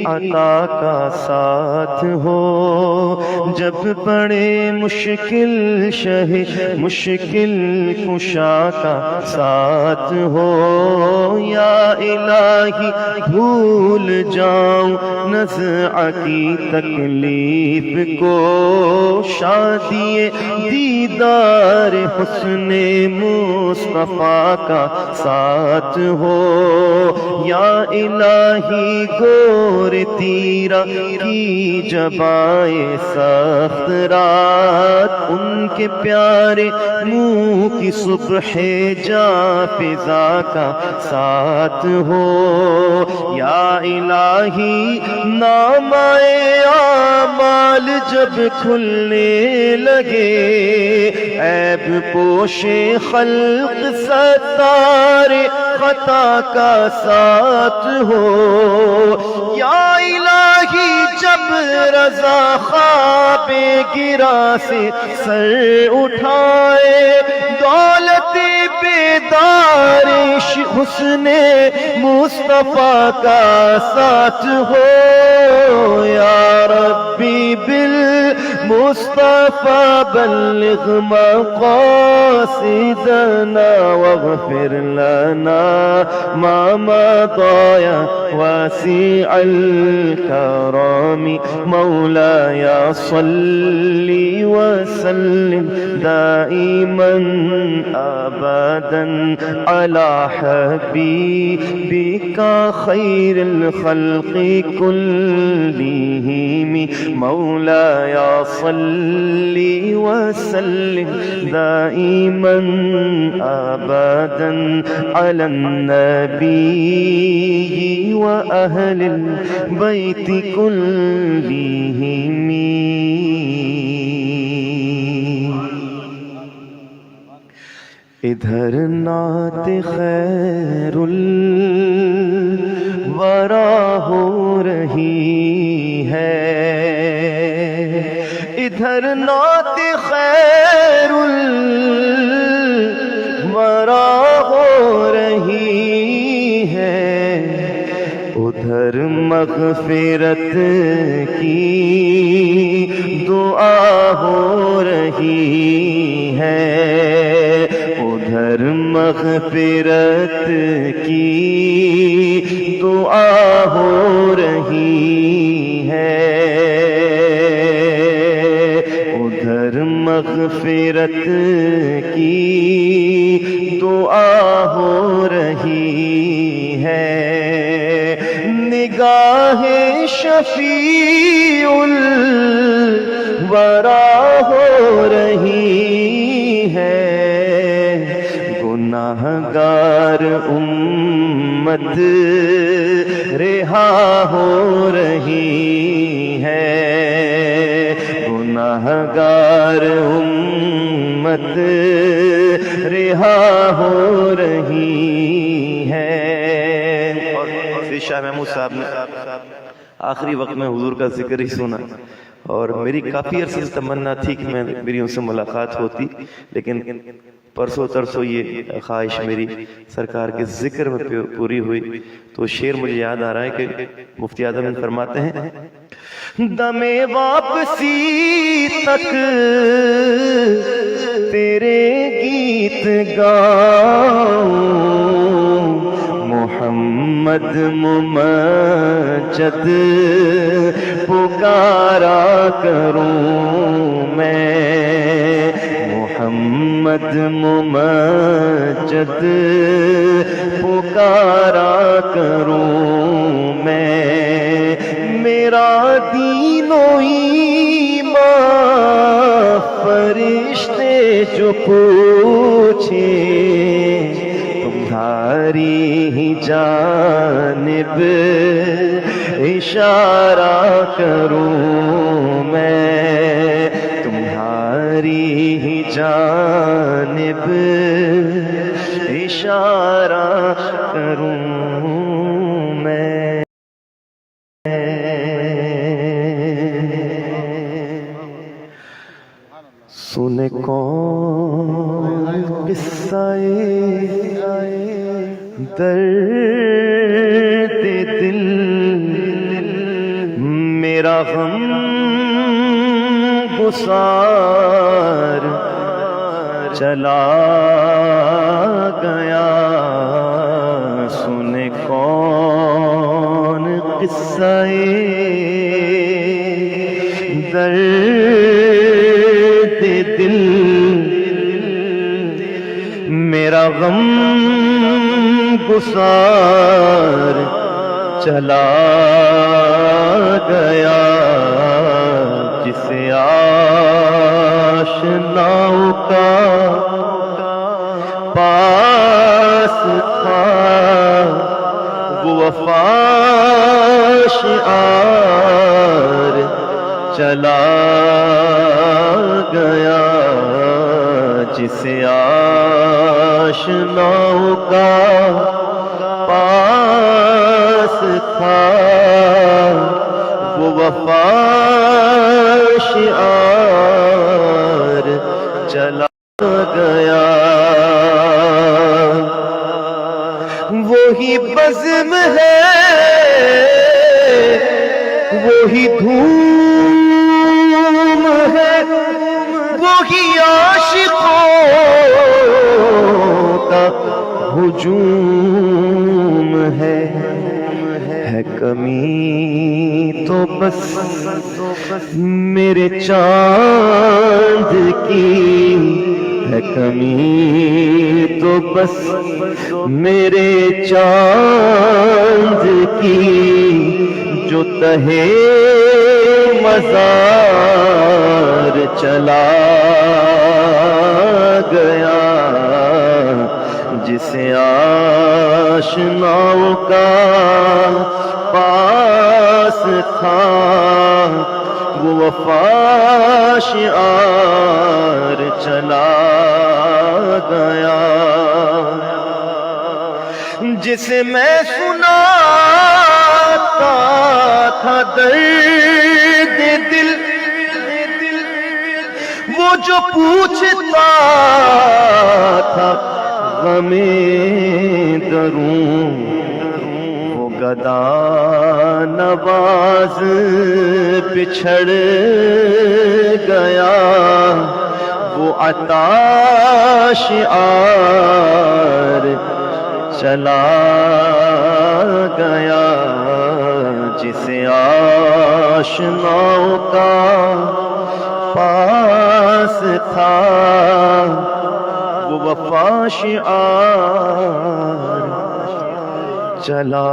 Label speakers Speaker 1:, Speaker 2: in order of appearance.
Speaker 1: عطا کا ساتھ ہو، جب بڑے مشکل شہ مشکل کشا کا ساتھ ہو، یا الہی بھول جاؤں نزع کی تکلیف کو، شادی دیدار حسن مصطفیٰ کا ساتھ ہو، یا الہی گور تیرا کی جبائے سخت رات، ان کے پیارے منہ کی صبح جا فضا کا ساتھ ہو، یا الہی نامہ اعمال جب کھلنے لگے، عیب پوش خلق ستار خطا کا ساتھ ہو، یا الہی جب رضا خواب گرا سے سر اٹھائے، دولت بیدار حسن مصطفیٰ کا ساتھ ہو، یا ربی بالمصطفیٰ بلغ مقاصدنا واغفر لنا ما مضى واسع الكرم، مولاي صل وسلم دائما ابدا على حبيبك خير الخلق كلهم، مولاي صل وسلم دائما ابدا على النبي واهل البيت كلهم. ادھر نعت خیر الورا ہو رہی ہے، ادھر نعت خیر الورا ہو رہی ہے، ادھر مغفرت کی دعا ہو رہی ہے، ادھر مغفرت کی دعا ہو رہی ہے، ادھر مغفرت کی دعا ہو رہی ہے، نگاہ شفیع الورا ہو رہی ہے، گناہگار امت رہا ہو رہی ہے، گناہگار امت رہا ہو رہی ہے. اور شاہ محمود صاحب نے آخری وقت میں حضور کا ذکر ہی سنا، اور میری کافی عرصے سے تمنا تھی کہ میری ان سے ملاقات ہوتی، لیکن پرسوں ترسوں یہ خواہش میری سرکار کے ذکر میں پوری ہوئی. تو شعر مجھے یاد آ رہا ہے کہ مفتی اعظم فرماتے ہیں، دم واپسی تک تیرے گیت گاؤں، محمد ممجد پکارا کروں میں، محمد ممجد پکارا کروں میں، میرا دین و ایمان فرشتے جو پوچھیں، تمہاری ہی جانب اشارہ کروں میں، تمہاری ہی جانب اشارہ کروں میں. سن کون قصہ درد دل میرا غم گسار چلا گیا، سنے کون قصہ درد دل، میرا غم گسار چلا گیا، جسے آشناؤں کا پاس تھا، وہ وفا شعار چلا گیا، جسے آشناؤں کا پاس تھا، وہ وفا شعار چلا گیا۔ وہی بزم ہے، وہی دھوم ہے، وہی عاشقوں کا ہجوم ہے کمی تو بس میرے چاند کی، ہے کمی تو بس میرے چاند کی، جو تہے مزار چلا گیا، جسے آشناؤں کا پاس تھا، وہ وفا شعار چلا گیا، جسے میں سناتا تھا درد دل، وہ جو پوچھتا تھا غم دروں، وہ گدا نواز بچھڑ گیا، وہ عطا شعار چلا گیا، جسے آشناؤں کا پاس تھا، وہ وفا شعار چلا